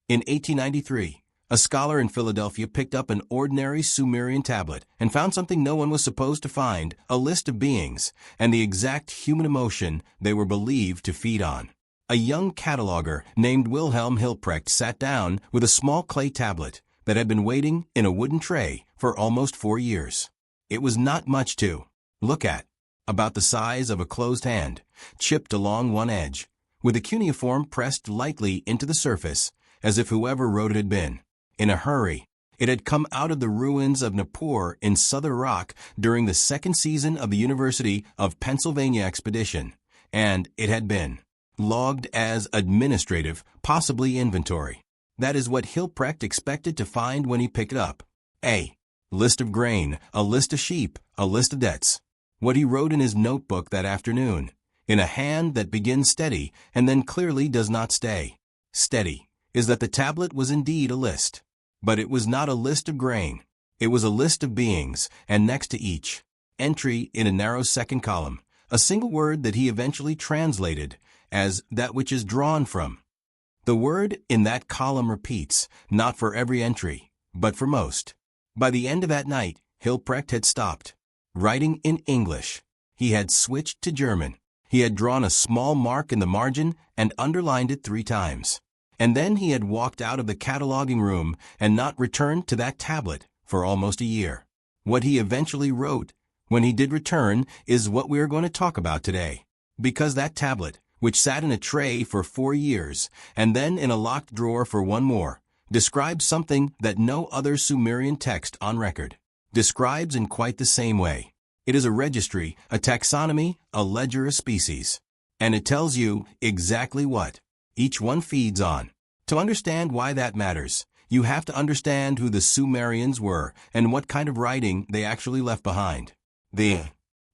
In 1893, a scholar in Philadelphia picked up an ordinary Sumerian tablet and found something no one was supposed to find, a list of beings, and the exact human emotion they were believed to feed on. A young cataloger named Wilhelm Hilprecht sat down with a small clay tablet that had been waiting in a wooden tray for almost 4 years. It was not much to look at, about the size of a closed hand, chipped along one edge, with a cuneiform pressed lightly into the surface, as if whoever wrote it had been in a hurry. It had come out of the ruins of Nippur in Southern Iraq during the second season of the University of Pennsylvania expedition, and it had been logged as administrative, possibly inventory. That is what Hilprecht expected to find when he picked it up. A list of grain, a list of sheep, a list of debts. What he wrote in his notebook that afternoon, in a hand that begins steady and then clearly does not stay steady, is that the tablet was indeed a list. But it was not a list of grain. It was a list of beings, and next to each entry in a narrow second column, a single word that he eventually translated as that which is drawn from. The word in that column repeats, not for every entry, but for most. By the end of that night, Hilprecht had stopped writing in English. He had switched to German. He had drawn a small mark in the margin and underlined it 3 times. And then he had walked out of the cataloging room and not returned to that tablet for almost a year. What he eventually wrote, when he did return, is what we are going to talk about today. Because that tablet, which sat in a tray for 4 years, and then in a locked drawer for 1 more, describes something that no other Sumerian text on record describes in quite the same way. It is a registry, a taxonomy, a ledger of species. And it tells you exactly what each one feeds on. To understand why that matters, you have to understand who the Sumerians were and what kind of writing they actually left behind. The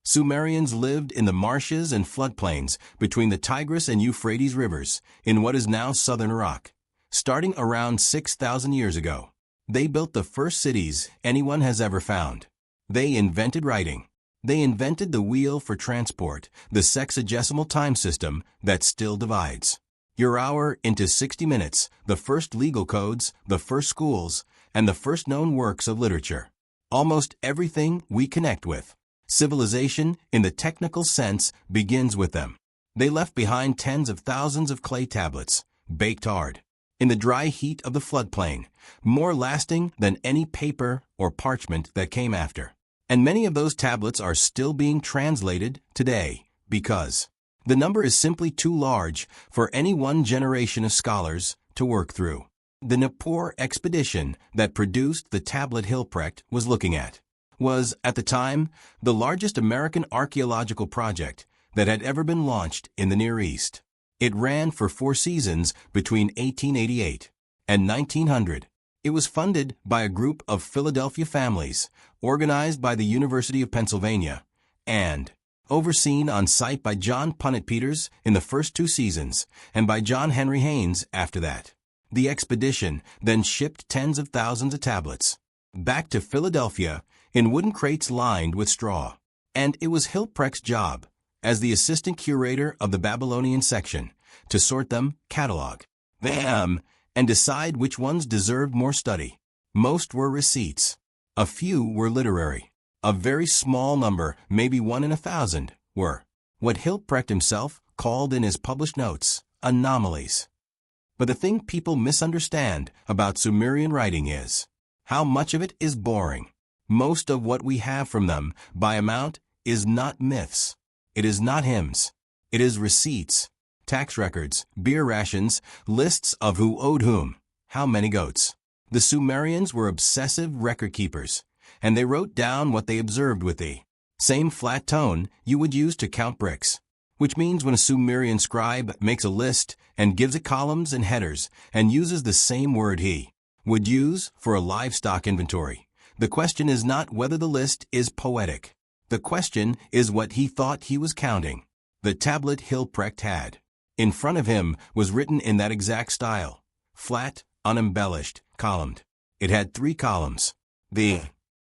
Sumerians lived in the marshes and floodplains between the Tigris and Euphrates rivers in what is now southern Iraq. Starting around 6,000 years ago, they built the first cities anyone has ever found. They invented writing. They invented the wheel for transport, the sexagesimal time system that still divides your hour into 60 minutes, the first legal codes, the first schools, and the first known works of literature. Almost everything we connect with civilization, in the technical sense, begins with them. They left behind tens of thousands of clay tablets, baked hard in the dry heat of the floodplain, more lasting than any paper or parchment that came after. And many of those tablets are still being translated today because the number is simply too large for any one generation of scholars to work through. The Nippur expedition that produced the tablet Hilprecht was looking at was, at the time, the largest American archaeological project that had ever been launched in the Near East. It ran for 4 seasons between 1888 and 1900. It was funded by a group of Philadelphia families, organized by the University of Pennsylvania, and overseen on site by John Punnett Peters in the first 2 seasons and by John Henry Haynes after that. The expedition then shipped tens of thousands of tablets back to Philadelphia in wooden crates lined with straw. And it was Hilprecht's job, as the assistant curator of the Babylonian section, to sort them, catalog them, and decide which ones deserved more study. Most were receipts. A few were literary. A very small number, maybe 1 in 1,000, were what Hilprecht himself called in his published notes, anomalies. But the thing people misunderstand about Sumerian writing is how much of it is boring. Most of what we have from them, by amount, is not myths. It is not hymns. It is receipts, tax records, beer rations, lists of who owed whom, how many goats. The Sumerians were obsessive record keepers, and they wrote down what they observed with the same flat tone you would use to count bricks, which means when a Sumerian scribe makes a list and gives it columns and headers and uses the same word he would use for a livestock inventory, the question is not whether the list is poetic. The question is what he thought he was counting. The tablet Hilprecht had in front of him was written in that exact style, flat, unembellished, columned. It had 3 columns. The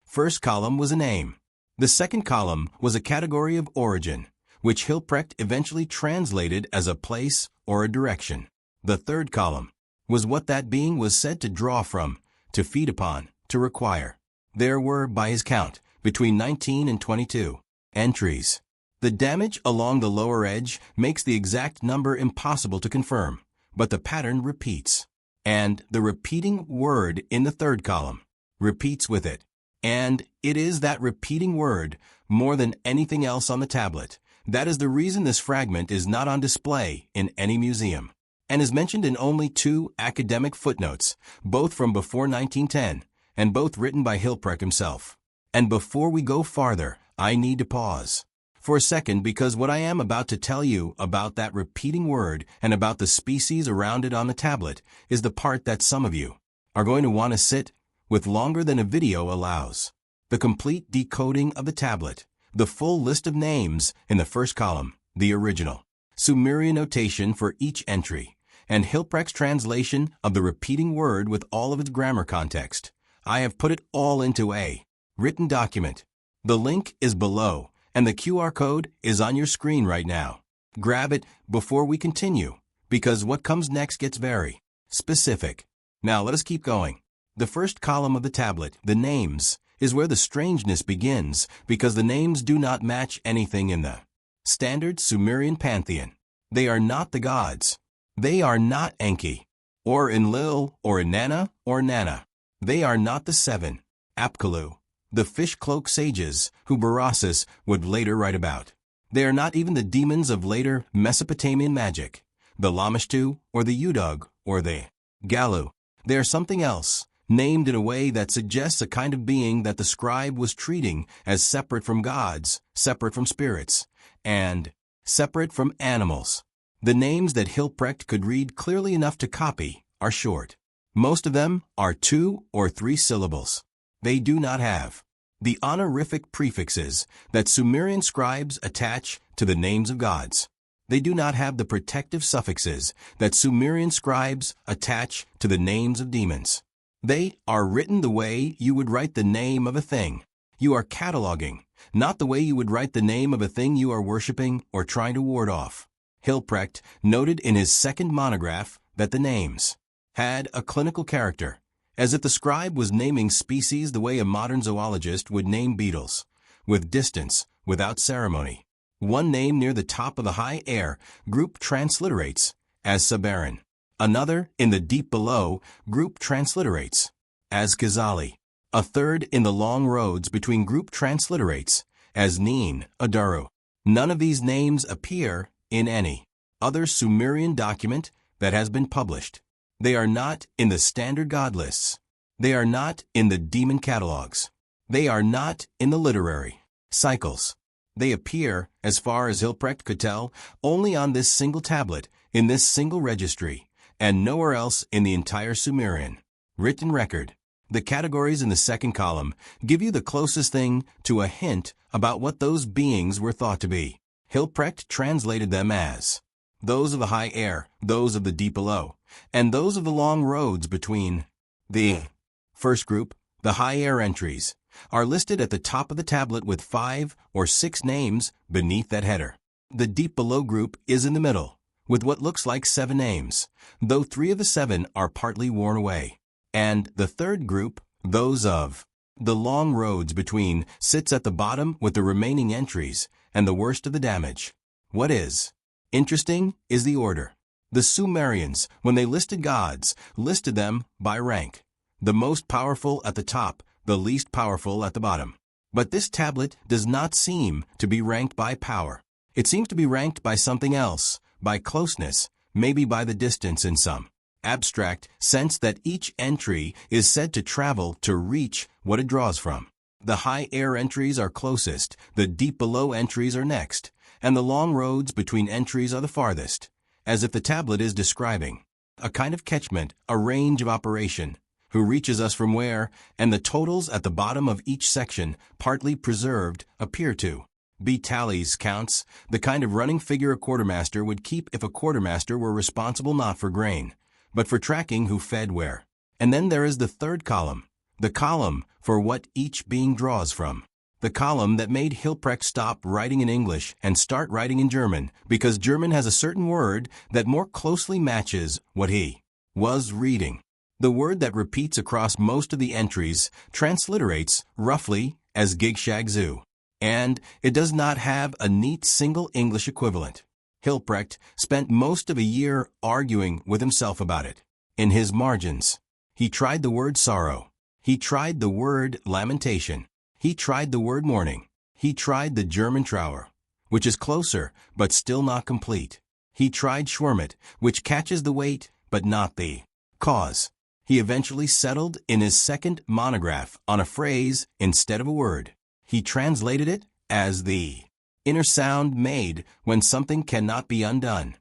first column was a name. The second column was a category of origin, which Hilprecht eventually translated as a place or a direction. The third column was what that being was said to draw from, to feed upon, to require. There were, by his count, between 19 and 22 entries. The damage along the lower edge makes the exact number impossible to confirm, but the pattern repeats. And the repeating word in the third column repeats with it. And it is that repeating word, more than anything else on the tablet, that is the reason this fragment is not on display in any museum, and is mentioned in only 2 academic footnotes, both from before 1910, and both written by Hilprecht himself. And before we go farther, I need to pause for a second, because what I am about to tell you about that repeating word and about the species around it on the tablet is the part that some of you are going to want to sit with longer than a video allows. The complete decoding of the tablet, the full list of names in the first column, the original Sumerian notation for each entry, and Hilprecht's translation of the repeating word with all of its grammar context. I have put it all into a written document. The link is below, and the QR code is on your screen right now. Grab it before we continue, because what comes next gets very specific. Now let us keep going. The first column of the tablet, the names, is where the strangeness begins, because the names do not match anything in the standard Sumerian pantheon. They are not the gods. They are not Enki, or Enlil, or Inanna, or Nana. They are not the 7 Apkallu, the fish cloak sages who Berossus would later write about. They are not even the demons of later Mesopotamian magic, the Lamashtu, or the Udug, or the Galu. They are something else, named in a way that suggests a kind of being that the scribe was treating as separate from gods, separate from spirits, and separate from animals. The names that Hilprecht could read clearly enough to copy are short. Most of them are 2 or 3 syllables. They do not have the honorific prefixes that Sumerian scribes attach to the names of gods. They do not have the protective suffixes that Sumerian scribes attach to the names of demons. They are written the way you would write the name of a thing you are cataloging, not the way you would write the name of a thing you are worshiping or trying to ward off. Hilprecht noted in his second monograph that the names had a clinical character, as if the scribe was naming species the way a modern zoologist would name beetles, with distance, without ceremony. One name near the top of the high air group transliterates as Sabarin. Another, in the deep below, group transliterates as Ghazali. A third in the long roads between group transliterates as Nin, Adaru. None of these names appear in any other Sumerian document that has been published. They are not in the standard god lists. They are not in the demon catalogs. They are not in the literary cycles. They appear, as far as Hilprecht could tell, only on this single tablet, in this single registry, and nowhere else in the entire Sumerian written record. The categories in the second column give you the closest thing to a hint about what those beings were thought to be. Hilprecht translated them as those of the high air, those of the deep below, and those of the long roads between. The first group, the high air entries, are listed at the top of the tablet with 5 or 6 names beneath that header. The deep below group is in the middle, with what looks like 7 names, though 3 of the 7 are partly worn away. And the third group, those of the long roads between, sits at the bottom with the remaining entries and the worst of the damage. What is interesting is the order. The Sumerians, when they listed gods, listed them by rank, the most powerful at the top, the least powerful at the bottom. But this tablet does not seem to be ranked by power. It seems to be ranked by something else, by closeness, maybe by the distance in some abstract sense that each entry is said to travel to reach what it draws from. The high air entries are closest, the deep below entries are next, and the long roads between entries are the farthest, as if the tablet is describing a kind of catchment, a range of operation, who reaches us from where, and the totals at the bottom of each section, partly preserved, appear to be tallies, counts, the kind of running figure a quartermaster would keep if a quartermaster were responsible not for grain, but for tracking who fed where. And then there is the third column, the column for what each being draws from. The column that made Hilprecht stop writing in English and start writing in German, because German has a certain word that more closely matches what he was reading. The word that repeats across most of the entries transliterates, roughly, as gigshagzu, and it does not have a neat single English equivalent. Hilprecht spent most of a year arguing with himself about it. In his margins, he tried the word sorrow. He tried the word lamentation. He tried the word mourning. He tried the German Trauer, which is closer but still not complete. He tried Schwermut, which catches the weight but not the cause. He eventually settled in his second monograph on a phrase instead of a word. He translated it as the inner sound made when something cannot be undone.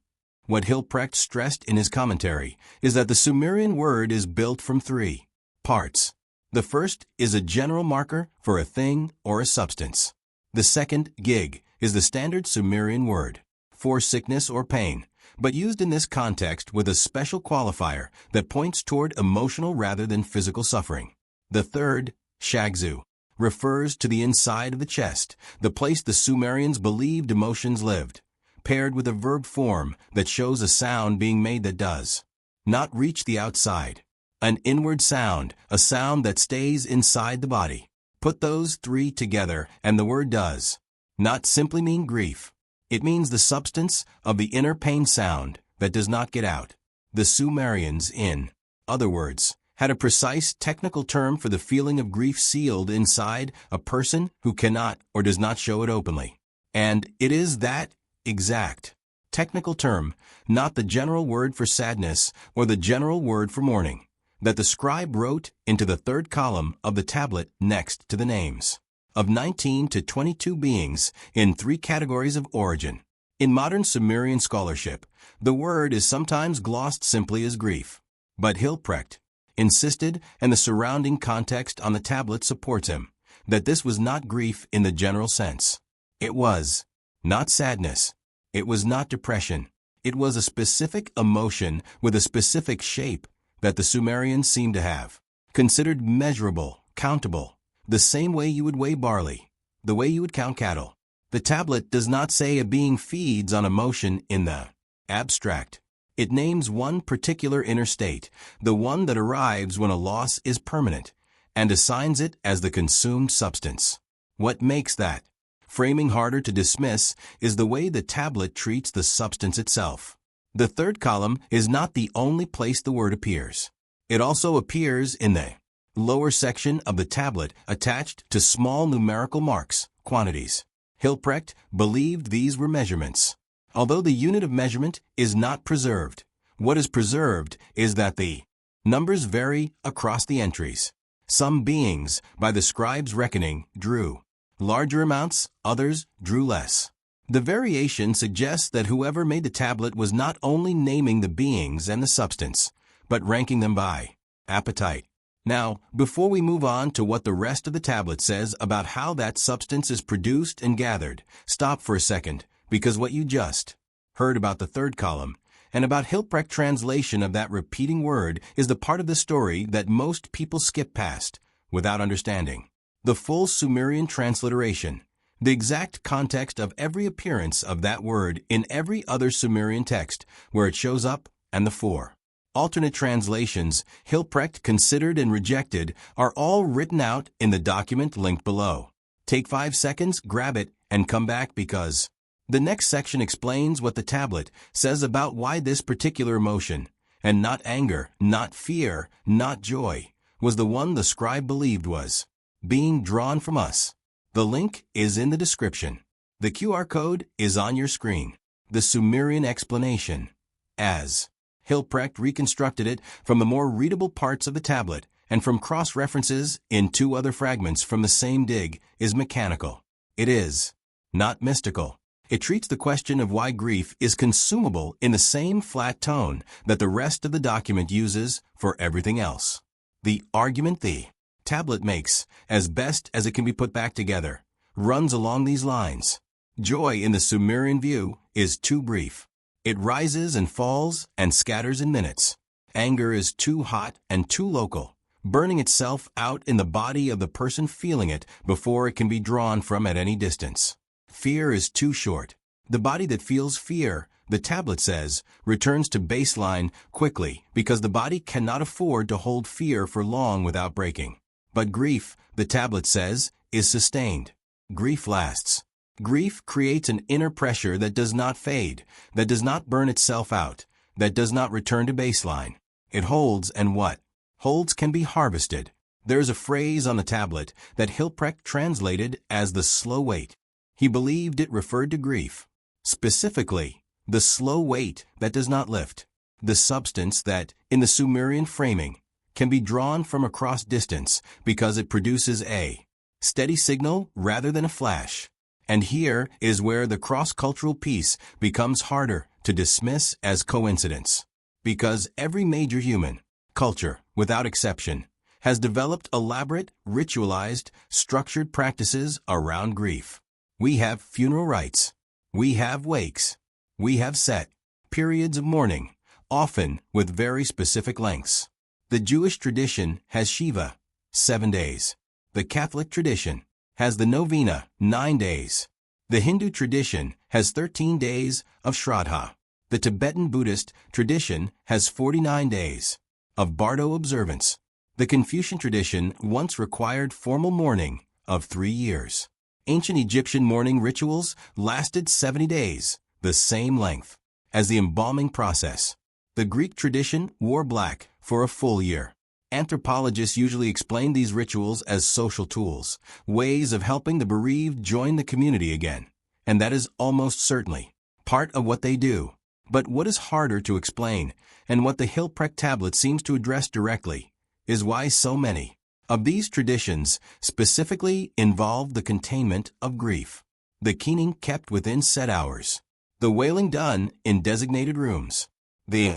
What Hilprecht stressed in his commentary is that the Sumerian word is built from three parts. The first is a general marker for a thing or a substance. The second, gig, is the standard Sumerian word for sickness or pain, but used in this context with a special qualifier that points toward emotional rather than physical suffering. The third, shagzu, refers to the inside of the chest, the place the Sumerians believed emotions lived, paired with a verb form that shows a sound being made that does not reach the outside. An inward sound, a sound that stays inside the body. Put those three together and the word does not simply mean grief. It means the substance of the inner pain sound that does not get out. The Sumerians, in other words, had a precise technical term for the feeling of grief sealed inside a person who cannot or does not show it openly. And it is that exact technical term, not the general word for sadness or the general word for mourning, that the scribe wrote into the third column of the tablet next to the names of 19 to 22 beings in three categories of origin. In modern Sumerian scholarship, the word is sometimes glossed simply as grief. But Hilprecht insisted, and the surrounding context on the tablet supports him, that this was not grief in the general sense. It was not sadness. It was not depression. It was a specific emotion with a specific shape that the Sumerians seem to have considered measurable, countable, the same way you would weigh barley, the way you would count cattle. The tablet does not say a being feeds on emotion in the abstract. It names one particular inner state, the one that arrives when a loss is permanent, and assigns it as the consumed substance. What makes that framing harder to dismiss is the way the tablet treats the substance itself. The third column is not the only place the word appears. It also appears in the lower section of the tablet attached to small numerical marks, quantities. Hilprecht believed these were measurements. Although the unit of measurement is not preserved, what is preserved is that the numbers vary across the entries. Some beings, by the scribe's reckoning, drew larger amounts, others drew less. The variation suggests that whoever made the tablet was not only naming the beings and the substance, but ranking them by appetite. Now, before we move on to what the rest of the tablet says about how that substance is produced and gathered, stop for a second, because what you just heard about the third column and about Hilprecht's translation of that repeating word is the part of the story that most people skip past without understanding. The full Sumerian transliteration, the exact context of every appearance of that word in every other Sumerian text where it shows up, and the four alternate translations Hilprecht considered and rejected are all written out in the document linked below. Take 5 seconds, grab it, and come back because the next section explains what the tablet says about why this particular emotion, and not anger, not fear, not joy, was the one the scribe believed was being drawn from us. The link is in the description. The QR code is on your screen. The Sumerian explanation, as Hilprecht reconstructed it from the more readable parts of the tablet and from cross-references in 2 other fragments from the same dig, is mechanical. It is not mystical. It treats the question of why grief is consumable in the same flat tone that the rest of the document uses for everything else. The argument the tablet makes, as best as it can be put back together, runs along these lines. Joy in the Sumerian view is too brief. It rises and falls and scatters in minutes. Anger is too hot and too local, burning itself out in the body of the person feeling it before it can be drawn from at any distance. Fear is too short. The body that feels fear, The tablet says, returns to baseline quickly because the body cannot afford to hold fear for long without breaking. But grief, the tablet says, is sustained. Grief lasts. Grief creates an inner pressure that does not fade, that does not burn itself out, that does not return to baseline. It holds, and what holds can be harvested. There is a phrase on the tablet that Hilprecht translated as the slow weight. He believed it referred to grief. Specifically, the slow weight that does not lift. The substance that, in the Sumerian framing, can be drawn from across distance because it produces a steady signal rather than a flash. And here is where the cross-cultural piece becomes harder to dismiss as coincidence. Because every major human culture, without exception, has developed elaborate, ritualized, structured practices around grief. We have funeral rites. We have wakes. We have set periods of mourning, often with very specific lengths. The Jewish tradition has Shiva, 7 days. The Catholic tradition has the Novena, 9 days. The Hindu tradition has 13 days of Shraddha. The Tibetan Buddhist tradition has 49 days of Bardo observance. The Confucian tradition once required formal mourning of 3 years. Ancient Egyptian mourning rituals lasted 70 days, the same length as the embalming process. The Greek tradition wore black for a full year. Anthropologists usually explain these rituals as social tools, ways of helping the bereaved join the community again. And that is almost certainly part of what they do. But what is harder to explain, and what the Hilprecht tablet seems to address directly, is why so many of these traditions specifically involve the containment of grief. The keening kept within set hours. The wailing done in designated rooms. The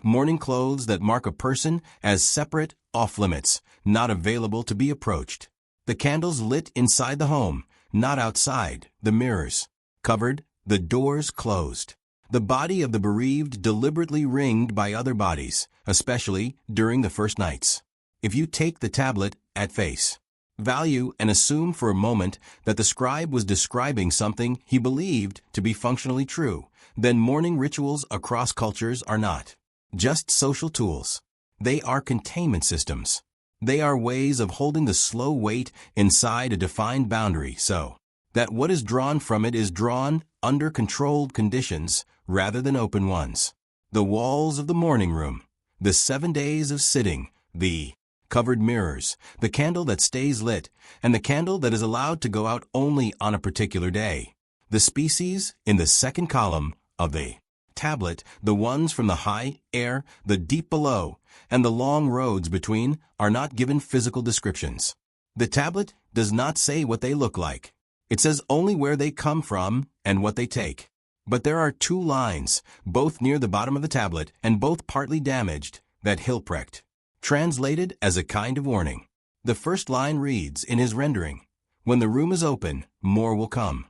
mourning clothes that mark a person as separate, off-limits, not available to be approached. The candles lit inside the home, not outside. The mirrors covered, the doors closed. The body of the bereaved deliberately ringed by other bodies, especially during the first nights. If you take the tablet at face value and assume for a moment that the scribe was describing something he believed to be functionally true, then mourning rituals across cultures are not just social tools. They are containment systems. They are ways of holding the slow weight inside a defined boundary so that what is drawn from it is drawn under controlled conditions rather than open ones. The walls of the mourning room, the 7 days of sitting, the covered mirrors, the candle that stays lit, and the candle that is allowed to go out only on a particular day. The species in the second column of the tablet, the ones from the high air, the deep below, and the long roads between, are not given physical descriptions. The tablet does not say what they look like. It says only where they come from and what they take. But there are 2 lines, both near the bottom of the tablet and both partly damaged, that Hilprecht translated as a kind of warning. The first line reads in his rendering, "When the room is open, more will come."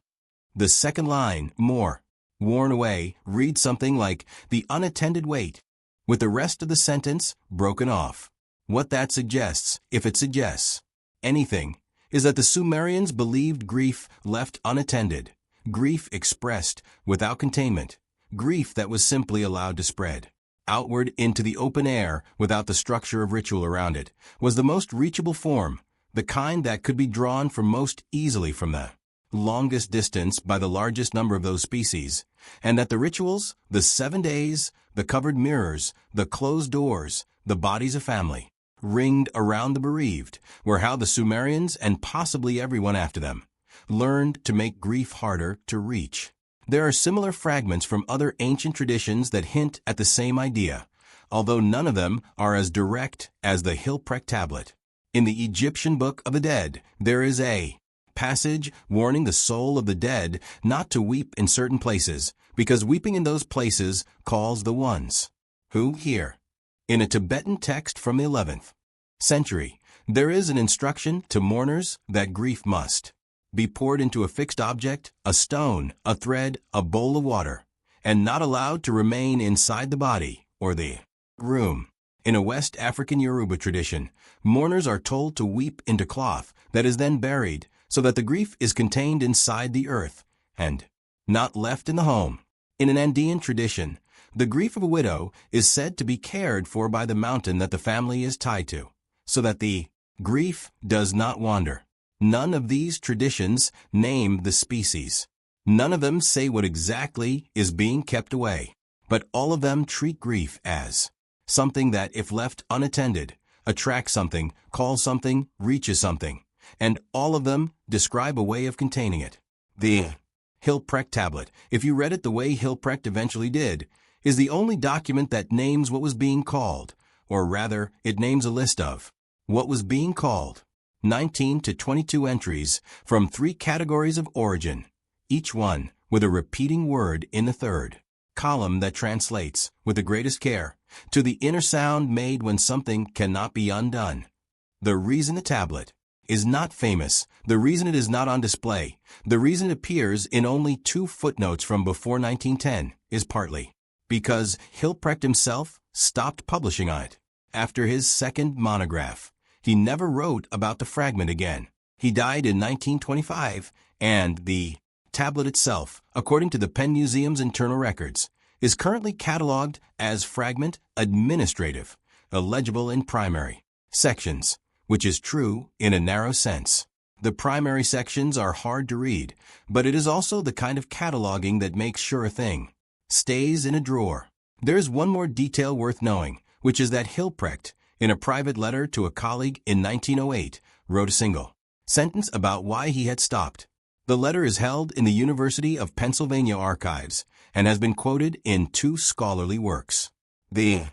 The second line, more, worn away, reads something like, "the unattended weight," with the rest of the sentence broken off. What that suggests, if it suggests anything, is that the Sumerians believed grief left unattended, grief expressed without containment, grief that was simply allowed to spread outward into the open air without the structure of ritual around it, was the most reachable form, the kind that could be drawn from most easily from the longest distance by the largest number of those species, and that the rituals, the 7 days, the covered mirrors, the closed doors, the bodies of family, ringed around the bereaved, were how the Sumerians, and possibly everyone after them, learned to make grief harder to reach. There are similar fragments from other ancient traditions that hint at the same idea, although none of them are as direct as the Hilprecht tablet. In the Egyptian Book of the Dead, there is a passage warning the soul of the dead not to weep in certain places, because weeping in those places calls the ones who hear. In a Tibetan text from the 11th century, there is an instruction to mourners that grief must be poured into a fixed object, a stone, a thread, a bowl of water, and not allowed to remain inside the body or the room. In a West African Yoruba tradition, mourners are told to weep into cloth that is then buried so that the grief is contained inside the earth and not left in the home. In an Andean tradition, the grief of a widow is said to be cared for by the mountain that the family is tied to, so that the grief does not wander. None of these traditions name the species. None of them say what exactly is being kept away, but all of them treat grief as something that, if left unattended, attracts something, calls something, reaches something, and all of them describe a way of containing it. The Hilprecht tablet, if you read it the way Hilprecht eventually did, is the only document that names what was being called, or rather, it names a list of what was being called. 19 to 22 entries from 3 categories of origin, each one with a repeating word in the third column that translates, with the greatest care, to the inner sound made when something cannot be undone. The reason the tablet is not famous, the reason it is not on display, the reason it appears in only 2 footnotes from before 1910 is partly because Hilprecht himself stopped publishing on it. After his second monograph, he never wrote about the fragment again. He died in 1925, and the tablet itself, according to the Penn Museum's internal records, is currently catalogued as Fragment Administrative, illegible in primary sections, which is true in a narrow sense. The primary sections are hard to read, but it is also the kind of cataloging that makes sure a thing stays in a drawer. There is one more detail worth knowing, which is that Hilprecht, in a private letter to a colleague in 1908, wrote a single sentence about why he had stopped. The letter is held in the University of Pennsylvania archives and has been quoted in 2 scholarly works. The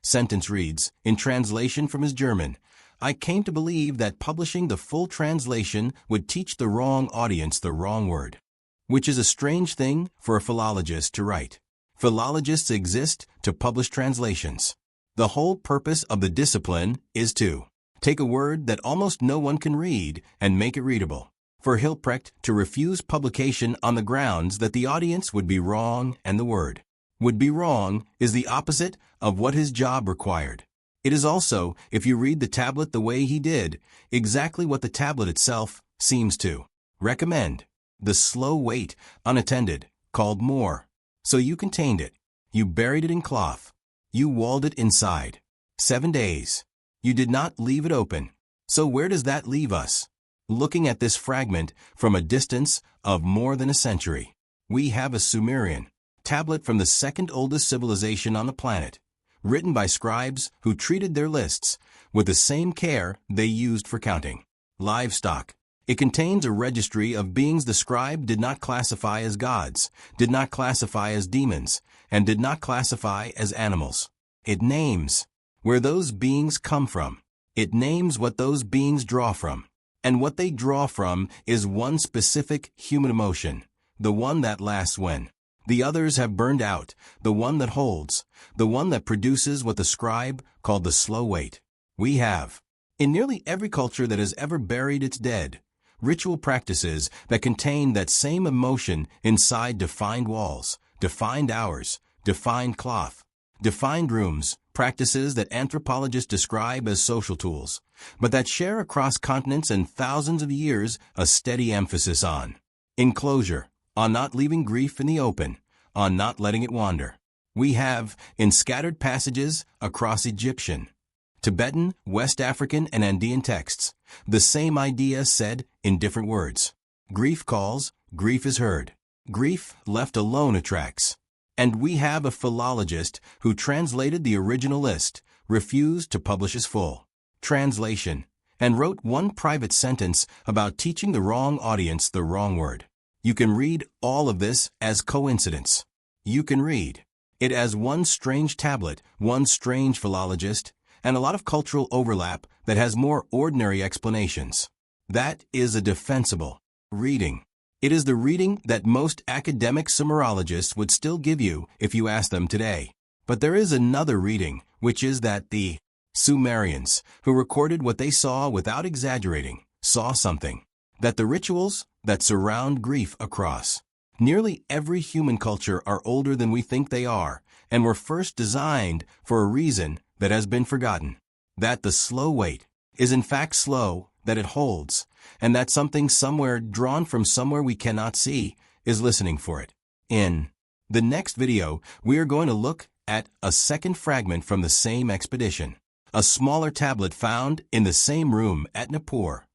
sentence reads, in translation from his German, "I came to believe that publishing the full translation would teach the wrong audience the wrong word," which is a strange thing for a philologist to write. Philologists exist to publish translations. The whole purpose of the discipline is to take a word that almost no one can read and make it readable. For Hilprecht to refuse publication on the grounds that the audience would be wrong and the word would be wrong is the opposite of what his job required. It is also, if you read the tablet the way he did, exactly what the tablet itself seems to recommend. The slow wait, unattended, called more. So you contained it. You buried it in cloth. You walled it inside. 7 days. You did not leave it open. So where does that leave us? Looking at this fragment from a distance of more than a century, we have a Sumerian tablet from the second oldest civilization on the planet, written by scribes who treated their lists with the same care they used for counting livestock. It contains a registry of beings the scribe did not classify as gods, did not classify as demons, and did not classify as animals. It names where those beings come from. It names what those beings draw from. And what they draw from is one specific human emotion, the one that lasts when the others have burned out, the one that holds, the one that produces what the scribe called the slow wait. We have, in nearly every culture that has ever buried its dead, ritual practices that contain that same emotion inside defined walls, defined hours, defined cloth, defined rooms, practices that anthropologists describe as social tools, but that share across continents and thousands of years a steady emphasis on enclosure, on not leaving grief in the open, on not letting it wander. We have, in scattered passages across Egyptian, Tibetan, West African, and Andean texts, the same idea said in different words. Grief calls, grief is heard. Grief left alone attracts. And we have a philologist who translated the original list, refused to publish his full translation, and wrote one private sentence about teaching the wrong audience the wrong word. You can read all of this as coincidence. You can read it as one strange tablet, one strange philologist, and a lot of cultural overlap that has more ordinary explanations. That is a defensible reading. It is the reading that most academic Sumerologists would still give you if you asked them today. But there is another reading, which is that the Sumerians, who recorded what they saw without exaggerating, saw something. That the rituals that surround grief across nearly every human culture are older than we think they are, and were first designed for a reason that has been forgotten. That the slow wait is in fact slow, that it holds, and that something somewhere drawn from somewhere we cannot see is listening for it. In The next video, we are going to look at a second fragment from the same expedition, a smaller tablet found in the same room at Nippur.